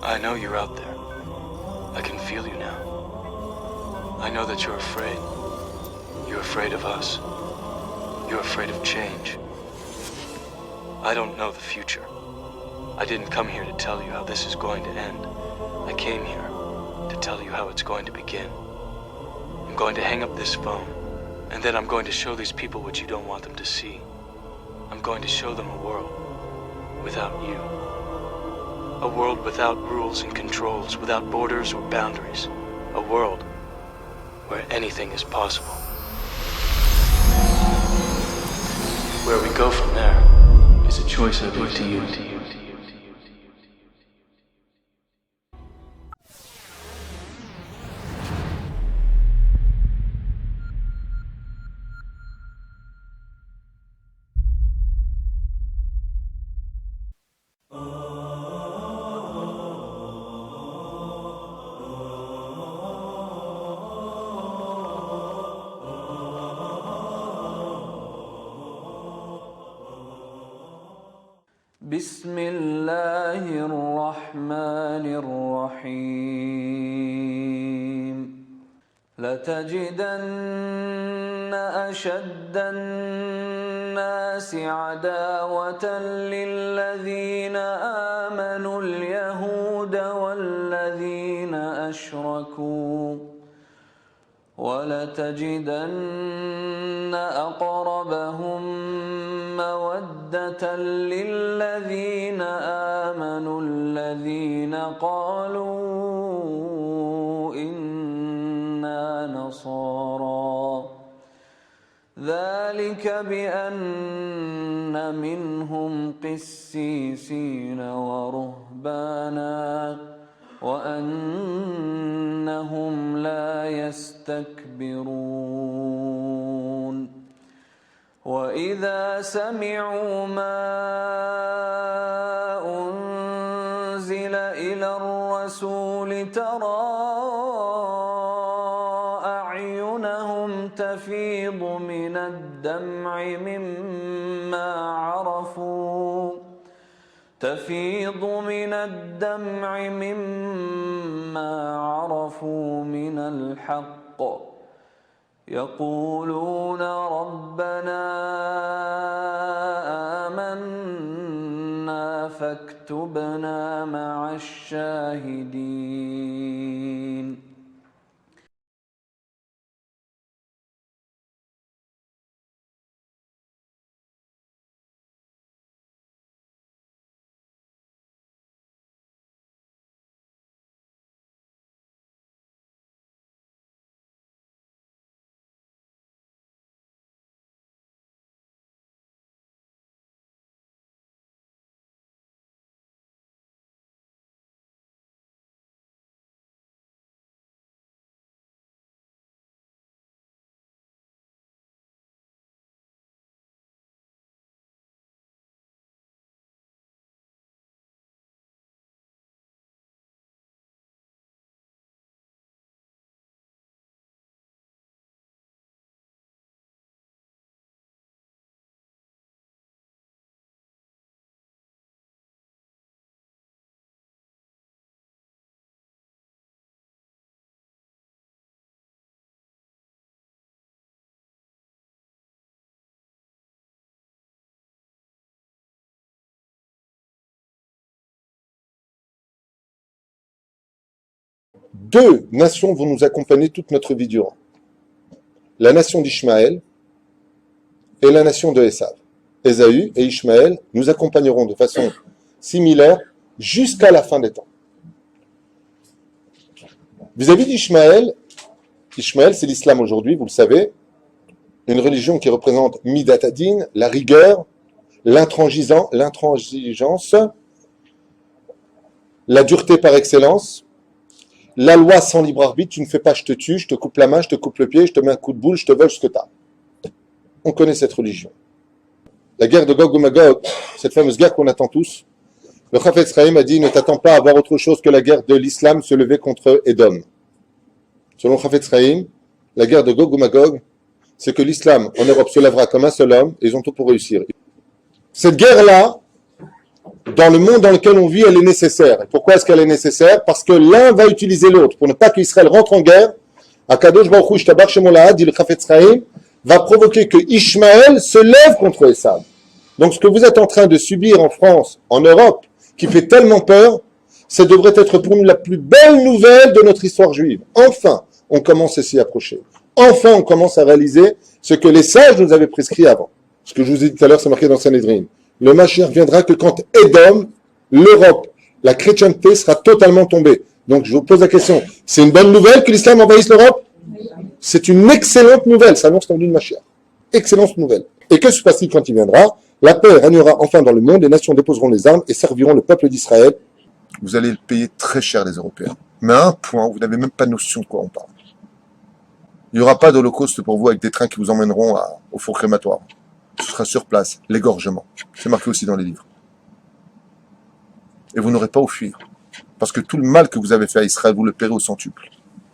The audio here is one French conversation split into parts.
I know you're out there. I can feel you now. I know that you're afraid. You're afraid of us. You're afraid of change. I don't know the future. I didn't come here to tell you how this is going to end. I came here to tell you how it's going to begin. I'm going to hang up this phone, and then I'm going to show these people what you don't want them to see. I'm going to show them a world without you. A world without rules and controls, without borders or boundaries. A world where anything is possible. Where we go from there is a choice I leave to you. بسم الله الرحمن الرحيم لتجدن أشد الناس عداوة للذين آمنوا اليهود والذين أشركوا ولتجدن أقربهم مودة للذين آمنوا الذين قالوا إنا نصارى ذلك بأن منهم قسيسين ورهبانا وأنهم لا يستكبرون وإذا سمعوا ما أنزل إلى الرسول ترى أعينهم تفيض من الدمع مما عرفوا من الحق يقولون ربنا آمنا فاكتبنا مع الشاهدين. Deux nations vont nous accompagner toute notre vie durant. La nation d'Ishmaël et la nation de Esav. Ésaü et Ishmaël nous accompagneront de façon similaire jusqu'à la fin des temps. Vis-à-vis d'Ishmaël, Ishmaël c'est l'islam aujourd'hui, vous le savez, une religion qui représente Midat Hadin, la rigueur, l'intransigeance, la dureté par excellence, la loi sans libre arbitre, tu ne fais pas, je te tue, je te coupe la main, je te coupe le pied, je te mets un coup de boule, je te vole ce que tu as. On connaît cette religion. La guerre de Gog et Magog, cette fameuse guerre qu'on attend tous, le Chafetz Chaim a dit, ne t'attends pas à voir autre chose que la guerre de l'islam se lever contre Édom. Selon Chafetz Chaim, la guerre de Gog et Magog, c'est que l'islam en Europe se lèvera comme un seul homme et ils ont tout pour réussir. Cette guerre-là, dans le monde dans lequel on vit, elle est nécessaire. Et pourquoi est-ce qu'elle est nécessaire? Parce que l'un va utiliser l'autre. Pour ne pas qu'Israël rentre en guerre, Akadosh Baruch Hu Shtabach Shemo Lahad, dit le Chafetz Chaim, va provoquer que Ishmaël se lève contre Esav. Donc ce que vous êtes en train de subir en France, en Europe, qui fait tellement peur, ça devrait être pour nous la plus belle nouvelle de notre histoire juive. Enfin, on commence à s'y approcher. Enfin, on commence à réaliser ce que les sages nous avaient prescrit avant. Ce que je vous ai dit tout à l'heure, c'est marqué dans Sanhedrin. Le Mashiach viendra que quand Édom, l'Europe, la chrétienté sera totalement tombée. Donc je vous pose la question, c'est une bonne nouvelle que l'islam envahisse l'Europe? C'est une excellente nouvelle, ça annonce l'envie de Mashiach. Excellente nouvelle. Et que se passe-t-il quand il viendra? La paix régnera enfin dans le monde, les nations déposeront les armes et serviront le peuple d'Israël. Vous allez le payer très cher, les Européens. Mais à un point, vous n'avez même pas notion de quoi on parle. Il n'y aura pas d'holocauste pour vous avec des trains qui vous emmèneront au four crématoire. Ce sera sur place, l'égorgement. C'est marqué aussi dans les livres. Et vous n'aurez pas à fuir. Parce que tout le mal que vous avez fait à Israël, vous le paierez au centuple.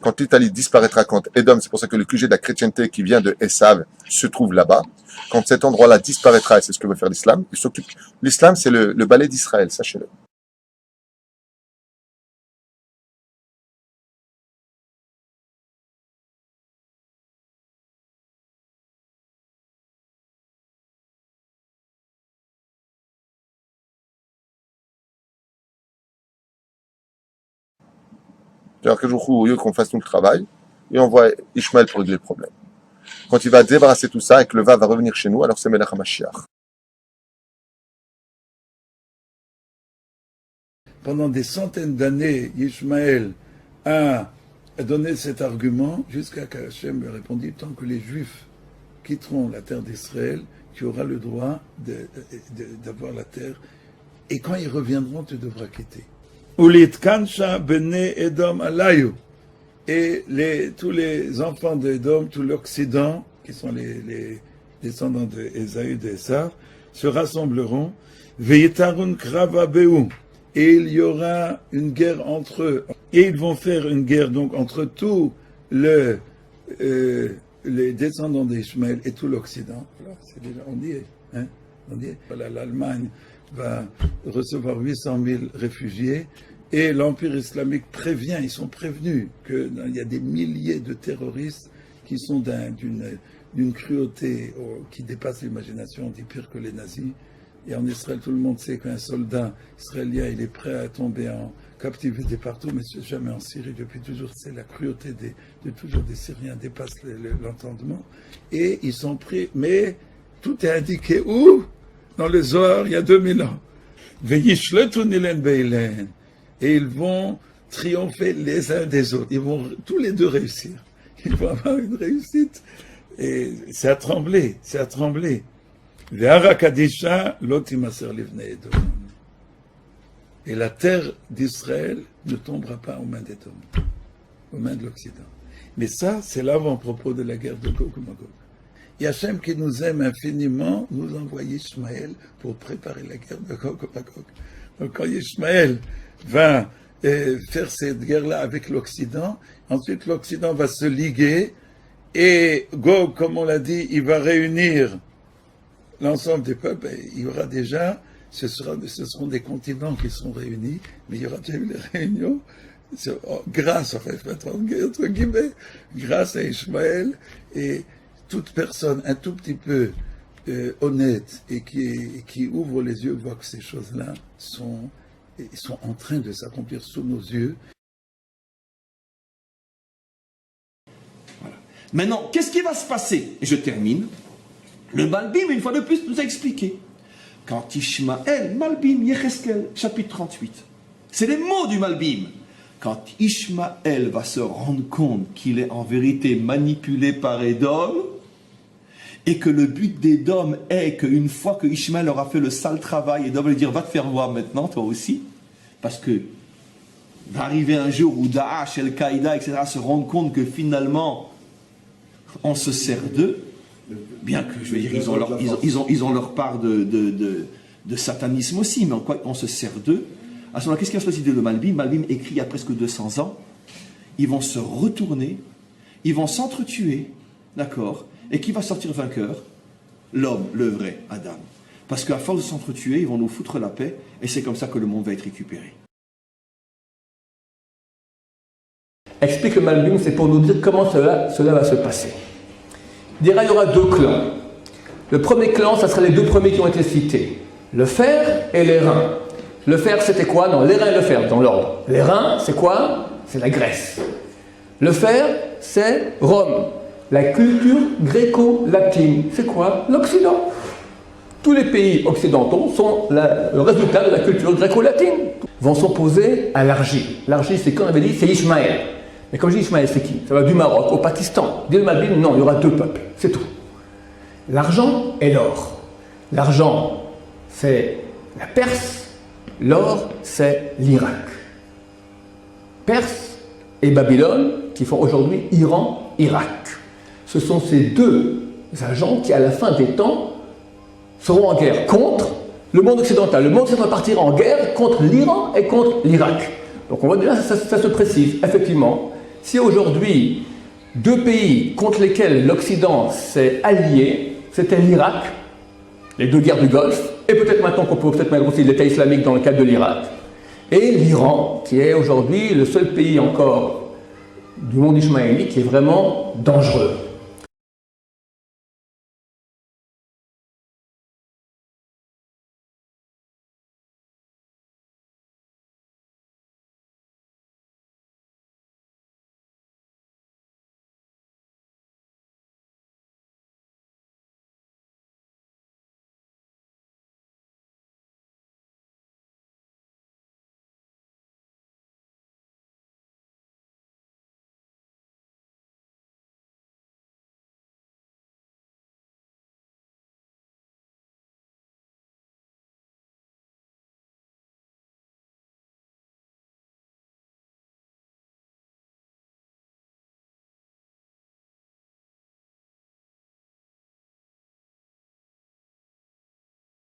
Quand l'Italie disparaîtra, quand Édom, c'est pour ça que le QG de la chrétienté qui vient de Esav se trouve là-bas, quand cet endroit-là disparaîtra, et c'est ce que veut faire l'islam, il s'occupe. L'islam, c'est le balai d'Israël, sachez-le. C'est-à-dire que au lieu qu'on fasse nous le travail, et on voit Ishmaël pour régler le problème. Quand il va débarrasser tout ça et que le va revenir chez nous, alors c'est Melech HaMashiach. Pendant des centaines d'années, Ishmaël a donné cet argument jusqu'à qu'Hachem lui a répondu, tant que les Juifs quitteront la terre d'Israël, tu auras le droit d'avoir la terre, et quand ils reviendront, tu devras quitter. Ulitkansha bene Edom alayu. Et tous les enfants d'Edom, tout l'Occident, qui sont les descendants d'Ésaü et d'Esav, se rassembleront. Veyetarun kravabeu. Et il y aura une guerre entre eux. Et ils vont faire une guerre donc entre tous les descendants d'Ishmaël et tout l'Occident. Voilà, c'est déjà, on y est. Hein, on y est. Voilà, l'Allemagne va recevoir 800 000 réfugiés et l'Empire islamique prévient, ils sont prévenus qu'il y a des milliers de terroristes qui sont d'une cruauté qui dépasse l'imagination, on dit pire que les nazis. Et en Israël, tout le monde sait qu'un soldat israélien, il est prêt à tomber en captivité partout, mais jamais en Syrie. Depuis toujours, c'est la cruauté de toujours des Syriens dépasse l'entendement. Et ils sont pris, mais tout est indiqué où? Dans le Zohar, il y a 2000 ans. Et ils vont triompher les uns des autres. Ils vont tous les deux réussir. Ils vont avoir une réussite. Et c'est à trembler, c'est à trembler. Et la terre d'Israël ne tombera pas aux mains d'Édom, aux mains de l'Occident. Mais ça, c'est l'avant-propos de la guerre de Gog et Magog. Et Hachem, qui nous aime infiniment, nous envoie Ishmaël pour préparer la guerre de Gog et Magog. Donc quand Ishmaël va faire cette guerre-là avec l'Occident, ensuite l'Occident va se liguer, et Gog, comme on l'a dit, il va réunir l'ensemble des peuples. Il y aura déjà, ce seront des continents qui seront réunis, mais il y aura déjà eu les réunions, grâce, enfin, entre guillemets, grâce à Ishmaël, et toute personne un tout petit peu honnête et qui ouvre les yeux voit que ces choses-là sont en train de s'accomplir sous nos yeux. Voilà. Maintenant, qu'est-ce qui va se passer? Et je termine. Le Malbim, une fois de plus, nous a expliqué. Quand Ishmaël, Malbim, Yecheskel, chapitre 38, c'est les mots du Malbim. Quand Ishmaël va se rendre compte qu'il est en vérité manipulé par Édom, et que le but d'Édom est qu'une fois que Ishmaël aura fait le sale travail, Édom va lui dire, va te faire voir maintenant, toi aussi, parce que va arriver un jour où Daesh, Al-Qaïda, etc. se rendent compte que finalement, on se sert d'eux, bien que, je veux dire, ils ont leur part de satanisme aussi, mais en quoi on se sert d'eux. À ce moment-là, qu'est-ce qui va se passer de Malbim? Malbim écrit il y a presque 200 ans. Ils vont se retourner, ils vont s'entretuer, d'accord? Et qui va sortir vainqueur? L'homme, le vrai, Adam. Parce qu'à force de s'entretuer, ils vont nous foutre la paix, et c'est comme ça que le monde va être récupéré. Explique le Malbim, c'est pour nous dire comment cela va se passer. Il dira il y aura deux clans. Le premier clan, ça sera les deux premiers qui ont été cités. Le fer et les reins. Le fer, c'était quoi? Non, les reins et le fer, dans l'ordre. Les reins, c'est quoi? C'est la Grèce. Le fer, c'est Rome. La culture gréco-latine, c'est quoi? L'Occident. Tous les pays occidentaux sont le résultat de la culture gréco-latine. Ils vont s'opposer à l'argile. L'argile, c'est quand on avait dit, c'est Ismaël. Mais comme je dis Ismaël, c'est qui? Ça va du Maroc au Pakistan. Dit le Malbim, non, il y aura deux peuples, c'est tout. L'argent et l'or. L'argent, c'est la Perse. L'or, c'est l'Irak. Perse et Babylone, qui font aujourd'hui Iran, Irak. Ce sont ces deux agents qui, à la fin des temps, seront en guerre contre le monde occidental. Le monde occidental partira en guerre contre l'Iran et contre l'Irak. Donc on voit déjà, ça se précise. Effectivement, si aujourd'hui, deux pays contre lesquels l'Occident s'est allié, c'était l'Irak, les deux guerres du Golfe, et peut-être maintenant qu'on peut peut-être mettre aussi l'État islamique dans le cadre de l'Irak, et l'Iran, qui est aujourd'hui le seul pays encore du monde ismaélite qui est vraiment dangereux.